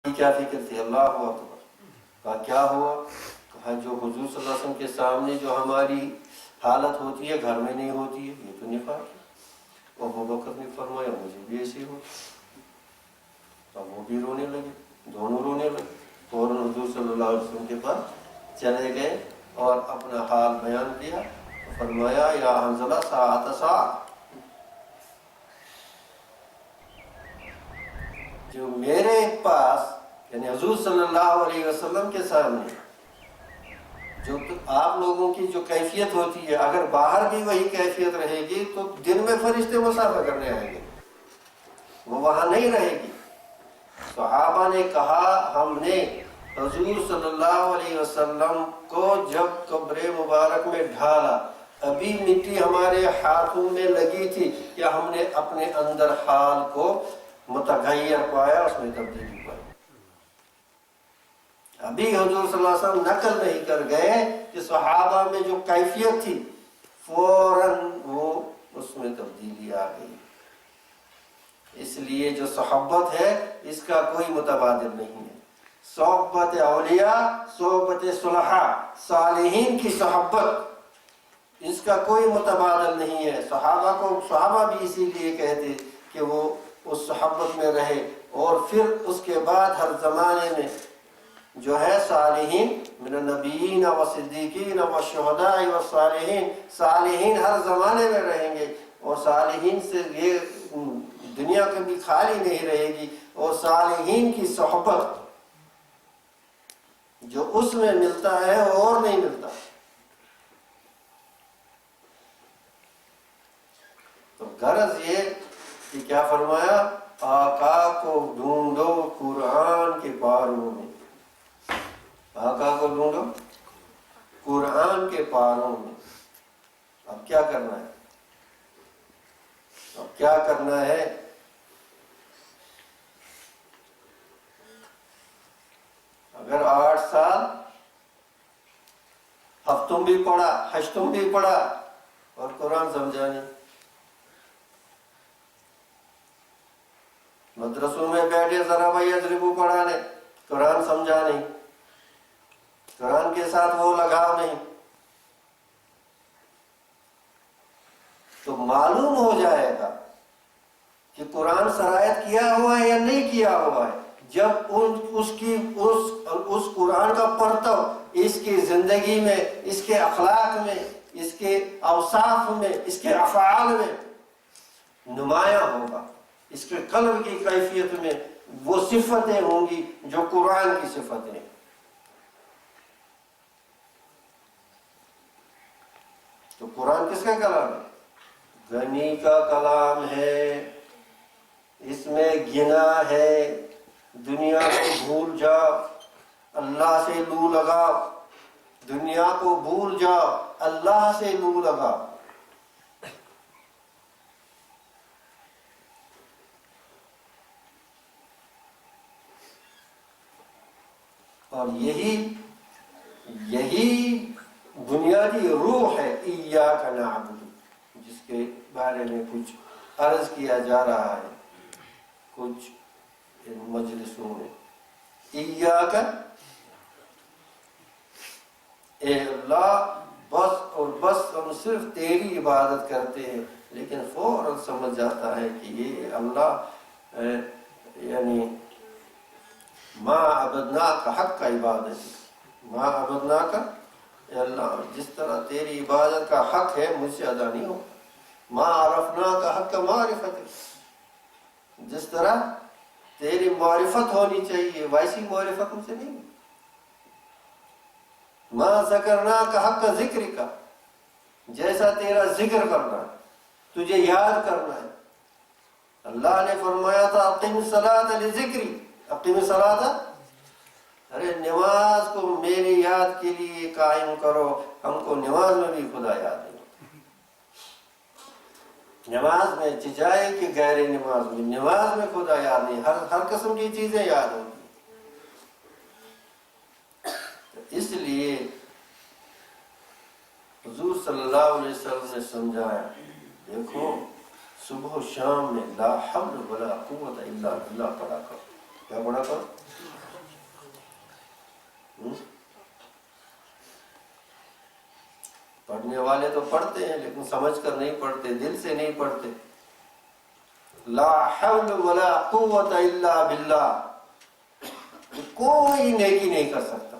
کیا فکر تھی؟ اللہ اکبر. کہا کیا ہوا؟ کہا جو حضور صلی اللہ علیہ وسلم کے سامنے جو ہماری حالت ہوتی ہے گھر میں نہیں ہوتی ہے، یہ تو نفاق ہے. اور ابو بکر نے فرمایا مجھے بھی ایسے ہو. اب وہ بھی رونے لگے، دونوں رونے لگے. فوراً حضور صلی اللہ علیہ وسلم کے پاس چلے گئے اور اپنا حال بیان کیا. فرمایا یا حنظلہ ساعۃ ساعۃ، جو میرے پاس یعنی حضور صلی اللہ علیہ وسلم کے سامنے جو آپ لوگوں کی جو کیفیت ہوتی ہے، اگر باہر بھی وہی کیفیت رہے گی تو دن میں فرشتے مسافہ کرنے آئیں گے، وہ وہاں نہیں رہے گی. صحابہ نے کہا ہم نے حضور صلی اللہ علیہ وسلم کو جب قبر مبارک میں ڈھالا، ابھی مٹی ہمارے ہاتھوں میں لگی تھی کہ ہم نے اپنے اندر حال کو متغیر پایا، اس میں تبدیلی پائی. ابھی حضور صلی اللہ علیہ وسلم نقل نہیں کر گئے کہ صحابہ میں جو کیفیت تھی فوراً وہ اس میں تبدیلی آ گئی. اس لیے جو صحبت ہے اس کا کوئی متبادل نہیں ہے. صحبت اولیاء، صحبت صلحاء، صالحین کی صحبت، اس کا کوئی متبادل نہیں ہے. صحابہ بھی اسی لیے کہتے کہ وہ اس صحبت میں رہے. اور پھر اس کے بعد ہر زمانے میں جو ہے صالحین من النبیین و صدیقین و شہداء و صالحین، صالحین ہر زمانے میں رہیں گے اور صالحین سے یہ دنیا کبھی خالی نہیں رہے گی. اور صالحین کی صحبت جو اس میں ملتا ہے وہ اور نہیں ملتا. تو غرض یہ کہ کیا فرمایا؟ آقا کو ڈھونڈو قرآن کے پاروں میں. آقا کو ڈھونڈو قرآن کے پاروں میں. اب کیا کرنا ہے؟ اب کیا کرنا ہے؟ اگر 8 سال ہفتوں بھی پڑھا، ہشتوں بھی پڑھا اور قرآن سمجھا نہیں، مدرسوں میں بیٹھے ذرا بھائی اضربو پڑھانے، قرآن سمجھا نہیں، قرآن کے ساتھ وہ لگاؤ نہیں، تو معلوم ہو جائے گا کہ قرآن سرایت کیا ہوا ہے یا نہیں کیا ہوا ہے جب اس قرآن کا پرتو اس کی زندگی میں، اس کے اخلاق میں، اس کے اوصاف میں، اس کے افعال میں نمایاں ہوگا. اس کے قلب کی کیفیت میں وہ صفتیں ہوں گی جو قرآن کی صفتیں ہیں. تو قرآن کس کا کلام ہے؟ غنی کا کلام ہے. اس میں گنا ہے. دنیا کو بھول جاؤ، اللہ سے لو لگاؤ. دنیا کو بھول جاؤ، اللہ سے لو لگاؤ. اور یہی بنیادی روح ہے ایاک نعبد، جس کے بارے میں کچھ عرض کیا جا رہا ہے کچھ مجلسوں میں. ایاک، اے اللہ بس اور بس ہم صرف تیری عبادت کرتے ہیں. لیکن فوراً سمجھ جاتا ہے کہ یہ اللہ یعنی ما عبدناک حق کا عبادت، ما عبدناک، اے اللہ جس طرح تیری عبادت کا حق ہے مجھ سے ادا نہیں ہو. ما عرفناک حق کا معرفت، جس طرح تیری معرفت ہونی چاہیے ویسی معرفت مجھ سے نہیں. ما ذکرناک حق کا ذکر کا، جیسا تیرا ذکر کرنا ہے، تجھے یاد کرنا ہے. اللہ نے فرمایا تھا اقم الصلاۃ لذکری، اقم الصلاۃ، ارے نماز کو میری یاد کے لیے قائم کرو. ہم کو نماز میں بھی خدا یاد نہیں. نماز میں چچائے کہ غیر نماز میں، نماز میں خدا یاد نہیں. ہر قسم کی چیزیں یاد ہوتی. اس لیے حضور صلی اللہ علیہ وسلم نے سمجھایا، دیکھو صبح و شام میں لا حول ولا قوت الا باللہ پڑھا کرو. کیا پڑھا کرو؟ والے تو پڑھتے ہیں لیکن سمجھ کر نہیں پڑھتے، دل سے نہیں پڑھتے. لا حول ولا قوت الا باللہ، کوئی نیکی نہیں کر سکتا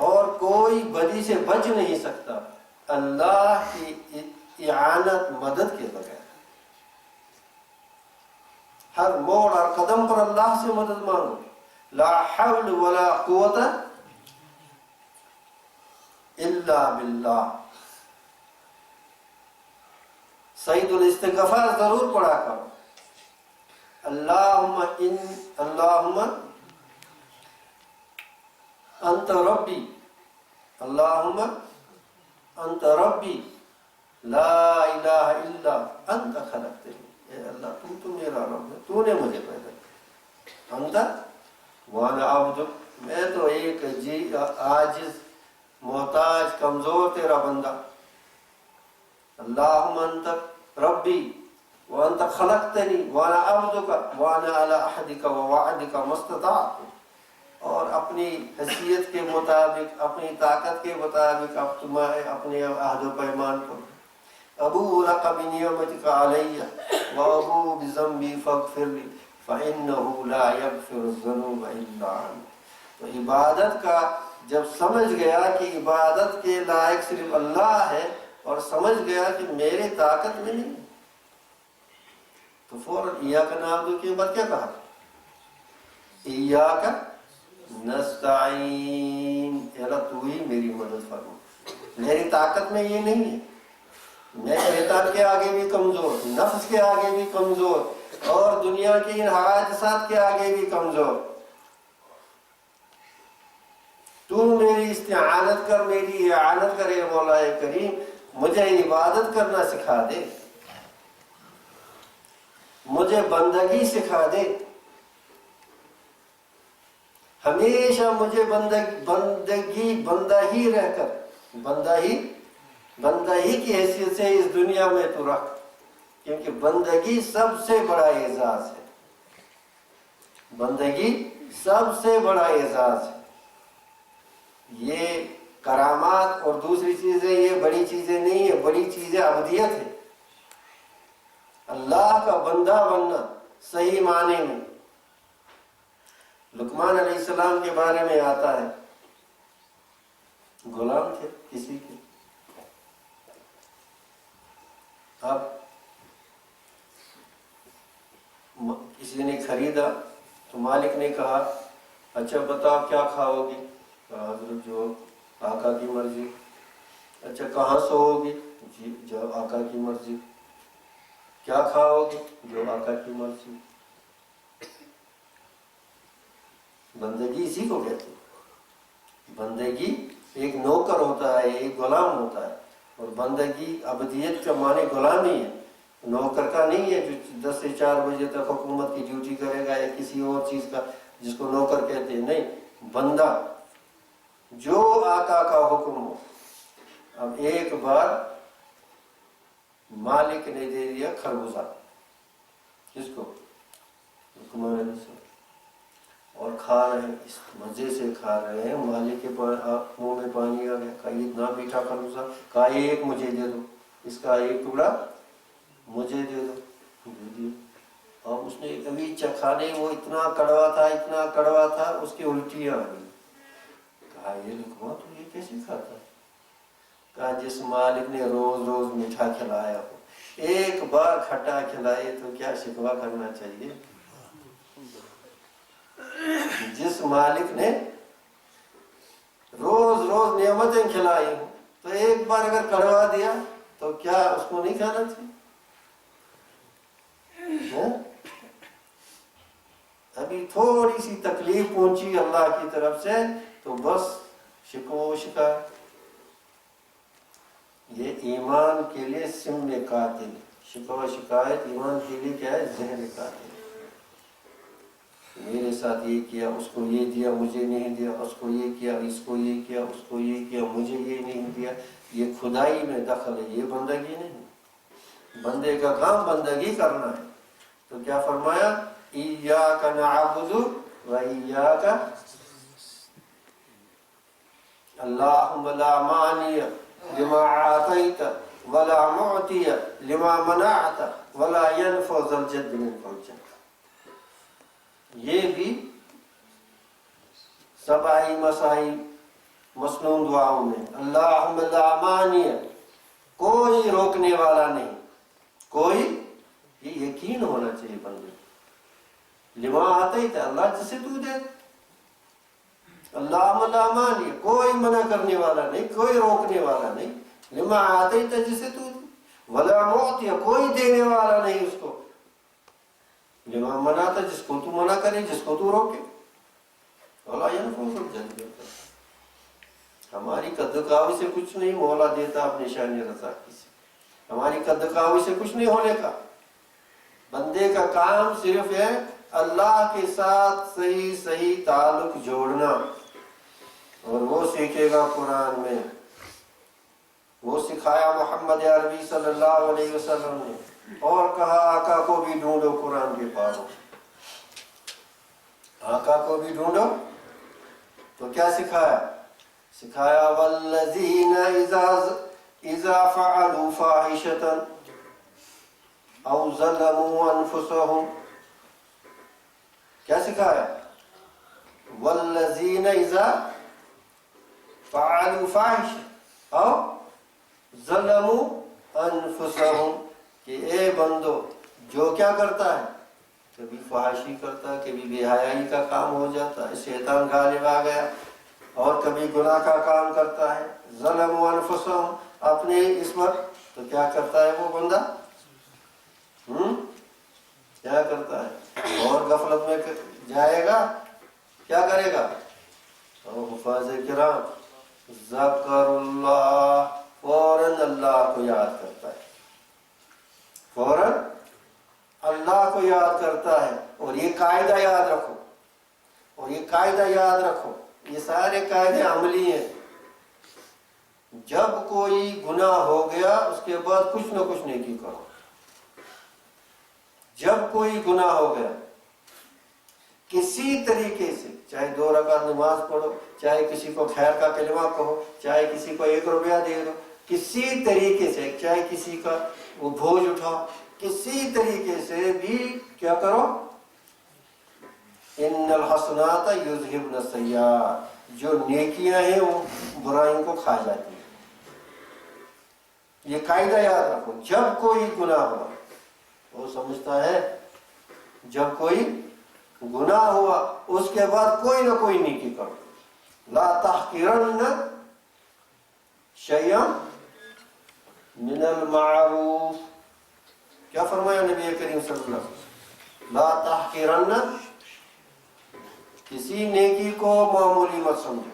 اور کوئی بدی سے بچ نہیں سکتا اللہ کی اعانت، مدد کے بغیر. ہر موڑ اور قدم پر اللہ سے مدد مانگو. لا حول ولا قوت الا باللہ. سعید الاستغفار ضرور پڑھا کرو. اللہم انت ربی، اللہم انت ربی لا الہ الا انت خلقتنی. اے اللہ تو میرا رب ہے، تو نے مجھے پیدا کیا. انت وانا عبدک، میں تو ایک عاجز، محتاج، کمزور تیرا بندہ. اللہم انت ربی وانت خلقتنی وانا عبدک وانا علی عہدک ووعدک ما استطعت. اور اپنی حیثیت کے مطابق، اپنی طاقت کے مطابق اب تمہیں اپنے عہد و پیمان پر. ابو لک بنعمتک علی وابو بذنبی فاغفر لی فانہ لا یغفر الذنوب الا انت. تو عبادت کا جب سمجھ گیا کہ عبادت کے لائق صرف اللہ ہے اور سمجھ گیا کہ میری طاقت میں نہیں، تو فوراً ایاک نعبد کے بعد کیا کہا؟ ایاک نستعین. اللہ تو ہی میری مدد فرما، میری طاقت میں یہ نہیں ہے. میں شیطان کے آگے بھی کمزور، نفس کے آگے بھی کمزور اور دنیا کی ان حوادثات کے آگے بھی کمزور. تو میری استعانت کر، میری اعانت کرے مولا کریم. مجھے عبادت کرنا سکھا دے، مجھے بندگی سکھا دے. ہمیشہ مجھے بندگی بندہ ہی رہ کر، بندہ ہی کی حیثیت سے اس دنیا میں تو رکھ، کیونکہ بندگی سب سے بڑا اعزاز ہے. بندگی سب سے بڑا اعزاز ہے. یہ کرامات اور دوسری چیزیں یہ بڑی چیزیں نہیں ہیں، بڑی چیزیں عبودیت ہے. اللہ کا بندہ بننا صحیح معنی میں. لقمان علیہ السلام کے بارے میں آتا ہے، غلام تھے کسی کے. اب کسی نے خریدا تو مالک نے کہا اچھا بتاؤ کیا کھاؤ گی؟ کہا حضرت جو آقا کی مرضی. اچھا کہاں سوؤ گی؟ جی جو آقا کی مرضی. کیا کھاؤ گی؟ جو آقا کی مرضی. بندگی اسی کو کہتے ہیں. بندگی ایک نوکر ہوتا ہے، ایک غلام ہوتا ہے. اور بندگی عبدیت کا معنی غلامی ہے، نوکر کا نہیں ہے جو 10 سے 4 بجے تک حکومت کی ڈیوٹی کرے گا یا کسی اور چیز کا جس کو نوکر کہتے ہیں. نہیں، بندہ جو آقا کا حکم ہو. اب ایک بار مالک نے دے دیا خربوزہ، کس کو؟ لقمان علیہ السلام. اور کھا رہے ہیں، اس مزے سے کھا رہے ہیں. مالک کے منہ میں پانی آ گیا. کہا یہ اتنا میٹھا خربوزہ، کہا ایک مجھے دے دو، اس کا ایک ٹکڑا مجھے دے دو. دے دیا. اور اس نے کبھی چکھا نہیں، وہ اتنا کڑوا تھا، اتنا کڑوا تھا، اس کی الٹیاں آ گئی. کہا یہ لقمان تو یہ کیسے کھاتا؟ کہا جس مالک نے روز روز میٹھا کھلایا ہو، ایک بار کھٹا کھلائے تو کیا شکوہ کرنا چاہیے؟ جس مالک نے روز روز نعمتیں کھلائی ہوں تو ایک بار اگر کڑوا دیا تو کیا اس کو نہیں کھانا چاہیے؟ ابھی تھوڑی سی تکلیف پہنچی اللہ کی طرف سے تو بس شکو شکایت. یہ ایمان کے لیے سم قاتل. شکوہ شکایت ایمان کے لیے کیا ہے؟ ذہن قاتل. میرے ساتھ یہ کیا، اس کو یہ دیا، مجھے نہیں دیا، اس کو یہ کیا، اس کو یہ کیا، اس کو یہ کیا، مجھے یہ نہیں دیا. یہ خدائی میں دخل ہے، یہ بندگی نہیں. بندے کا کام بندگی کرنا ہے. تو کیا فرمایا؟ ایاک نعبد و ایاک. اللہم لا مانی لما آتیت ولا معطی لما منعت ولا ينفع ذا الجد منک الجد. یہ بھی سبائی مسائی مسنون دعاؤں میں اللہم لا مانی، کوئی روکنے والا نہیں، کوئی، یہ یقین ہونا چاہیے بندے. لما آتیت، اللہ جسے تو دے. اللہم لا مانی، کوئی منع کرنے والا نہیں، کوئی روکنے والا نہیں. لما آتیت، جسے تو دے. ولا معطی، کوئی دینے والا نہیں اس کو. لما منعت، جس کو تو منع کرے، جس کو تو روکے. ولا ينفع ذا الجد منک. ہماری قد کاوی سے کچھ نہیں، مولا دیتا اپنی شان رضا کی سے. ہماری قد کاوی سے کچھ نہیں ہونے کا. بندے کا کام صرف ہے اللہ کے ساتھ صحیح صحیح تعلق جوڑنا، اور وہ سیکھے گا قرآن میں. وہ سکھایا محمد عربی صلی اللہ علیہ وسلم نے، اور کہا آقا کو بھی ڈھونڈو قرآن کے پاروں. آقا کو بھی ڈھونڈو تو کیا سکھایا؟ سکھایا والذین اذا فعلوا فاحشۃ او ظلموا انفسهم. کیا سکھایا؟ والذین اذا فعلوا فاحشۃ او ظلموا انفسهم، کہ اے بندو جو کیا کرتا ہے، کبھی فحاشی کرتا ہے، کبھی بے حیائی کا کام ہو جاتا ہے، شیطان غالب آ گیا، اور کبھی گناہ کا کام کرتا ہے. ظلموا انفسهم، اپنے اس پر، تو کیا کرتا ہے وہ بندہ؟ کیا کرتا ہے؟ اور غفلت میں جائے گا، کیا کرے گا؟ اور حفاظ کرام ذکر اللہ، فوراً اللہ کو یاد کرتا ہے، فوراً اللہ کو یاد کرتا ہے. اور یہ قاعدہ یاد رکھو، اور یہ قاعدہ یاد رکھو، یہ سارے قاعدے عملی ہیں. جب کوئی گناہ ہو گیا اس کے بعد کچھ نہ کچھ نیکی کرو. جب کوئی گناہ ہو گیا کسی طریقے سے، چاہے 2 رکعت نماز پڑھو، چاہے کسی کو خیر کا کلمہ کہو، چاہے کسی کو 1 روپیہ دے دو، کسی طریقے سے، چاہے کسی کا وہ بوجھ اٹھاؤ، کسی طریقے سے بھی کیا کرو. ان الحسنات یذہبن السیئات، جو نیکیاں ہیں وہ برائیوں کو کھا جاتی ہیں. یہ قاعدہ یاد رکھو. جب کوئی گناہ ہوا، وہ سمجھتا ہے جب کوئی گناہ ہوا اس کے بعد کوئی نہ کوئی نیکی کرو. لا تحقرن شیئا من المعروف. کیا فرمایا نبی کریم صلی اللہ علیہ وسلم؟ لا تحقرن، کسی نیکی کو معمولی مت سمجھو.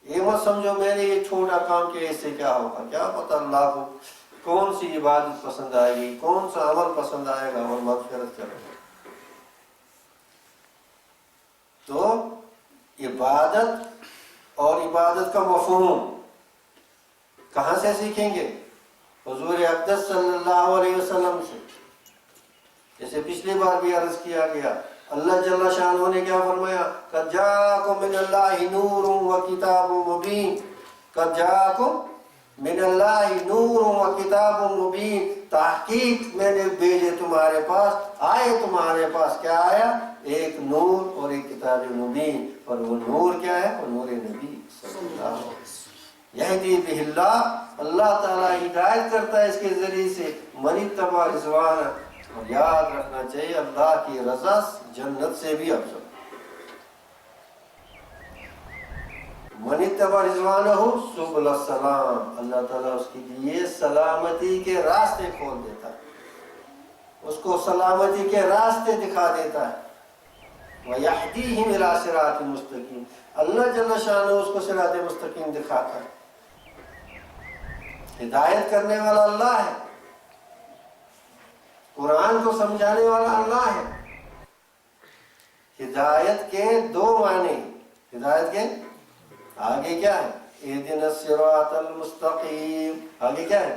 یہ مت سمجھو میں نے یہ چھوٹا کام کیا اس سے کیا ہوگا، کیا پتہ اللہ کو کون سی عبادت پسند آئے گی، کون سا عمل پسند آئے گا اور مغفرت کرے گا. تو عبادت اور عبادت کا مفہوم کہاں سے سیکھیں گے؟ حضور اقدس صلی اللہ علیہ وسلم سے. جیسے پچھلی بار بھی عرض کیا گیا، اللہ جل شانہ نے کیا فرمایا؟ قد جاءکم من اللہ نور و کتاب مبین. قد جاءکم من اللہ نور و کتاب مبین، تحقیق میں نے بھیجے تمہارے پاس، آئے تمہارے پاس، کیا آیا؟ ایک نور اور ایک کتاب مبین. اور وہ نور کیا ہے؟ وہ نور نبی صلی اللہ علیہ وسلم. یہدی بہ اللہ، اللہ تعالیٰ ہدایت کرتا ہے اس کے ذریعے سے من اتبع رضوانہ. اور یاد رکھنا چاہیے اللہ کی رضا جنت سے بھی افضل. من اتبع رضوانہ سبل السلام، اللہ تعالیٰ اس کے لیے سلامتی کے راستے کھول دیتا ہے، اس کو سلامتی کے راستے دکھا دیتا ہے. وَيَهْدِيهِمْ إِلَىٰ صِرَاطٍ مُسْتَقِيمٍ، اللہ جل شانہ اس کو صراط مستقیم دکھاتا ہے. ہدایت کرنے والا اللہ ہے، قرآن کو سمجھانے والا اللہ ہے. ہدایت کے 2 معنی، ہدایت کے آگے کیا ہے؟ اهدنا الصراط المستقیم. آگے کیا ہے؟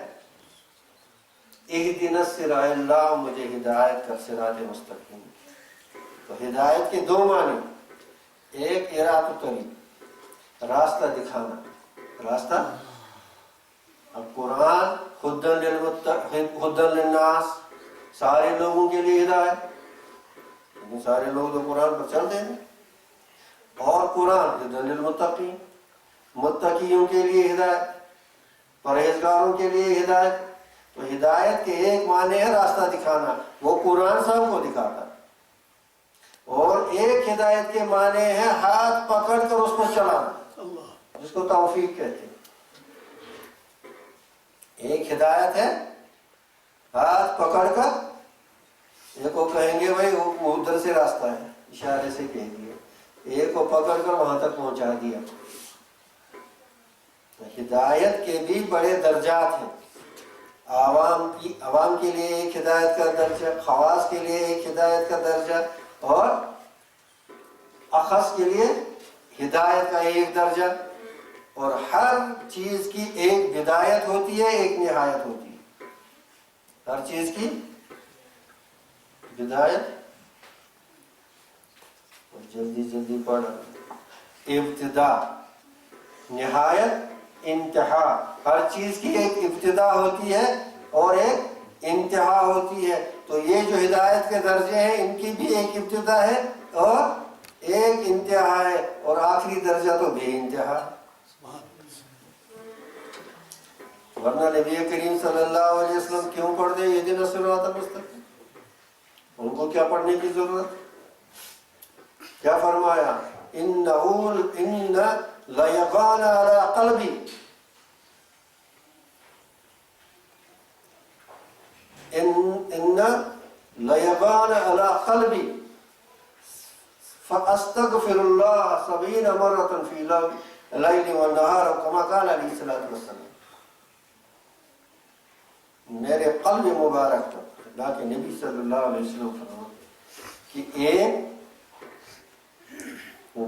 اهدنا الصراط، اللہ مجھے ہدایت کر صراط مستقیم. تو ہدایت کے 2 معنی، ایک ارادۃ الطریق، راستہ دکھانا، راستہ. اب قرآن ہدن للناس، سارے لوگوں کے لیے ہدایت، لیکن سارے لوگ تو قرآن پر چلتے ہیں. اور قرآن ہدن للمتقین، متقیوں کے لیے ہدایت، پرہیزگاروں کے لیے ہدایت. تو ہدایت کے ایک معنی ہے راستہ دکھانا، وہ قرآن سب کو دکھاتا. اور ایک ہدایت کے معنی ہے ہاتھ پکڑ کر اس کو چلانا، جس کو توفیق کہتے ہیں. ایک ہدایت ہے ہاتھ پکڑ کر، ایک کو کہیں گے بھائی وہ ادھر سے راستہ ہے، اشارے سے کہہ دیا، ایک کو پکڑ کر وہاں تک پہنچا دیا. ہدایت کے بھی بڑے درجات ہیں. عوام کے لیے ایک ہدایت کا درجہ، خواص کے لیے ایک ہدایت کا درجہ، اور اخص کے لیے ہدایت کا ایک درجہ. اور ہر چیز کی ایک بدایت ہوتی ہے، ایک نہایت ہوتی ہے. ہر چیز کی بدایت، اور جلدی پڑھا، ابتدا، نہایت، انتہا. ہر چیز کی ایک ابتدا ہوتی ہے اور ایک انتہا ہوتی ہے. تو یہ جو ہدایت کے درجے ہیں ان کی بھی ایک ابتدا ہے اور ایک انتہا ہے، اور آخری درجہ تو بے انتہا. ورنہ نبی کریم صلی اللہ علیہ وسلم کیوں پڑھتے اہدنا الصراط المستقیم؟ ان کو کیا پڑھنے کی ضرورت؟ کیا فرمایا؟ ان لیغان علی قلبی، ان لیغان علی قلبی فاستغفر اللہ 70 مرۃ فی اللیل والنہار، کما قال علیہ الصلوۃ والسلام. میرے قلب مبارک پر اللہ کے نبی صلی اللہ علیہ وسلم فرماتے کہ ایک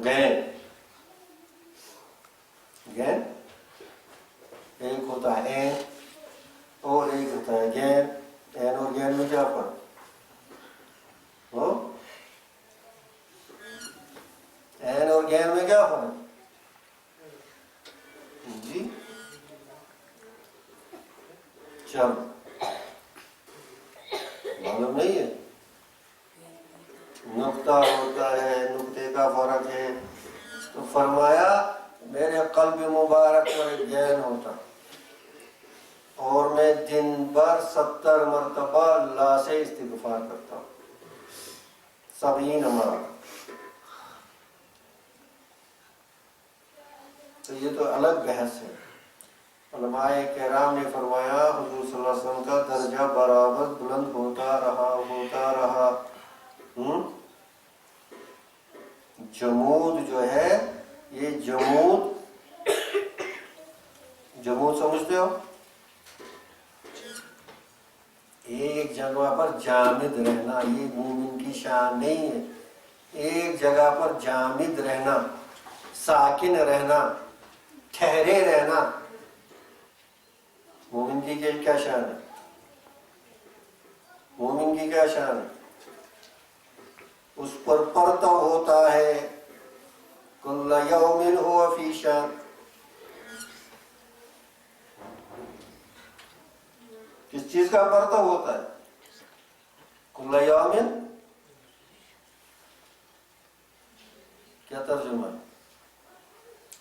گین ایک ہوتا ہے این اور ایک ہوتا ہے گین. این اور گین میں کیا فرق ہو؟ این اور گین میں کیا فرق جی؟ چلو معلوم نہیں ہے. نقطہ ہوتا ہے، نقطے کا فرق ہے. تو فرمایا میرے قلب مبارک پر ایک گین ہوتا اور میں دن بھر 70 مرتبہ اللہ سے استغفار کرتا ہوں، 70 مرتبہ. تو یہ تو الگ بحث ہے. علماء کرام نے فرمایا حضور صلی اللہ علیہ وسلم کا درجہ برابر بلند ہوتا رہا. جمود جو ہے، یہ جمود سمجھتے ہو؟ ایک جگہ پر جامد رہنا، یہ مومن کی شان نہیں ہے. ایک جگہ پر جامد رہنا، ساکن رہنا، ٹھہرے رہنا، مومن کی کیا شان ہے؟ مومن کی کیا شان ہے؟ اس پر پرتو ہوتا ہے، کل یوم ہوا فی شان. کس چیز کا پرتو ہوتا ہے؟ کل یوم، کیا ترجمہ ہے؟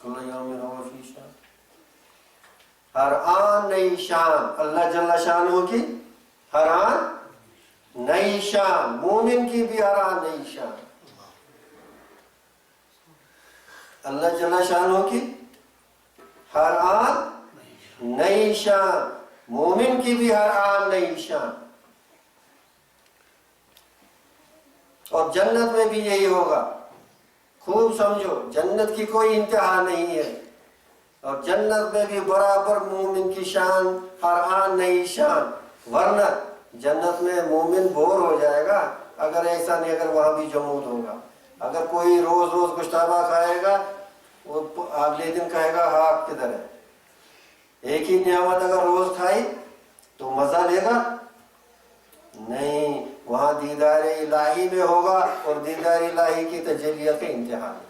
کل یوم ہوا فی شان، ہر آن نئی شان. اللہ جل شانہ کی ہر آن نئی شان، مومن کی بھی ہر آن نئی شان. اللہ جل شانہ کی ہر آن نئی شان، مومن کی بھی ہر آن نئی شان. اور جنت میں بھی یہی ہوگا. خوب سمجھو، جنت کی کوئی انتہا نہیں ہے، اور جنت میں بھی برابر مومن کی شان ہر آن نئی شان. ورنہ جنت میں مومن بور ہو جائے گا اگر ایسا نہیں، اگر وہاں بھی جمود ہوگا. اگر کوئی روز گشتابہ کھائے گا، وہ اگلے دن کہے گا ہاں کدھر ہے. ایک ہی نعمت اگر روز کھائی تو مزہ لے گا نہیں. وہاں دیدار الہی میں ہوگا، اور دیدار الہی کی تجلیت انتہا میں.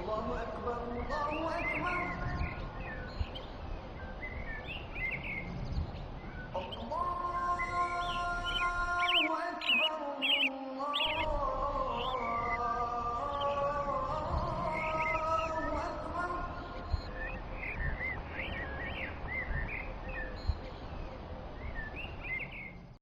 الله أكبر الله أكبر